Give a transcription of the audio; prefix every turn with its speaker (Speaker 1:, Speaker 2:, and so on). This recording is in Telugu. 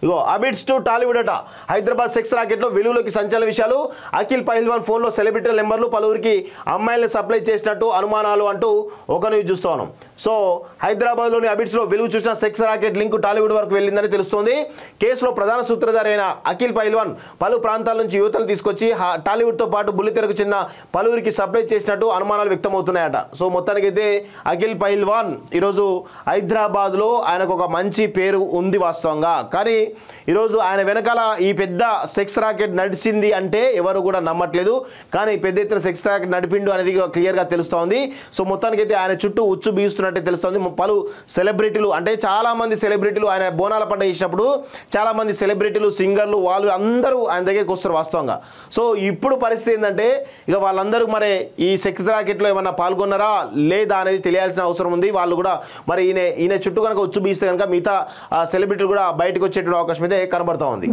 Speaker 1: ఇగో అబిట్స్ టు టాలీవుడ్ అట. హైదరాబాద్ సెక్స్ రాకెట్లో వెలుగులోకి సంచలన విషయాలు. అఖిల్ పహల్వాన్ ఫోన్లో సెలబ్రిటీ నెంబర్లు, పలువురికి అమ్మాయిల్ని సప్లై చేసినట్టు అనుమానాలు అంటూ ఒక న్యూస్ చూస్తూ ఉన్నాం. సో హైదరాబాద్లోని అబిట్స్లో వెలుగు చూసిన సెక్స్ రాకెట్ లింక్ టాలీవుడ్ వరకు వెళ్ళిందని తెలుస్తోంది. కేసులో ప్రధాన సూత్రధారి అయిన అఖిల్ పహల్వాన్ పలు ప్రాంతాల నుంచి యువతలు తీసుకొచ్చి టాలీవుడ్తో పాటు బుల్లితెరకు చెందిన పలువురికి సప్లై చేసినట్టు అనుమానాలు వ్యక్తమవుతున్నాయట. సో మొత్తానికైతే అఖిల్ పహల్వాన్ ఈరోజు హైదరాబాద్లో ఆయనకు ఒక మంచి పేరు ఉంది వాస్తవంగా. కానీ ఈరోజు ఆయన వెనకాల ఈ పెద్ద సెక్స్ రాకెట్ నడిచింది అంటే ఎవరు కూడా నమ్మట్లేదు. కానీ పెద్ద ఎత్తున సెక్స్ రాకెట్ నడిపిండు అనేది క్లియర్గా తెలుస్తోంది. సో మొత్తానికైతే ఆయన చుట్టూ ఉచ్చు బిగిస్తున్నట్టే తెలుస్తోంది. పలు సెలబ్రిటీలు అంటే చాలామంది సెలబ్రిటీలు ఆయన బోనాల పండుగ చేసినప్పుడు చాలామంది సెలబ్రిటీలు, సింగర్లు వాళ్ళు అందరూ ఆయన దగ్గరికి వస్తారు వాస్తవంగా. సో ఇప్పుడు పరిస్థితి ఏంటంటే ఇక వాళ్ళందరూ మరి ఈ సెక్స్ రాకెట్లో ఏమన్నా పాల్గొన్నారా లేదా అనేది తెలియాల్సిన అవసరం ఉంది. వాళ్ళు కూడా మరి ఈయన చుట్టూ కనుక ఉచ్చు బిగిస్తే కనుక మిగతా సెలబ్రిటీలు కూడా బయటకు వచ్చేటువంటి అవకాశం అయితే కనబడుతూ ఉంది.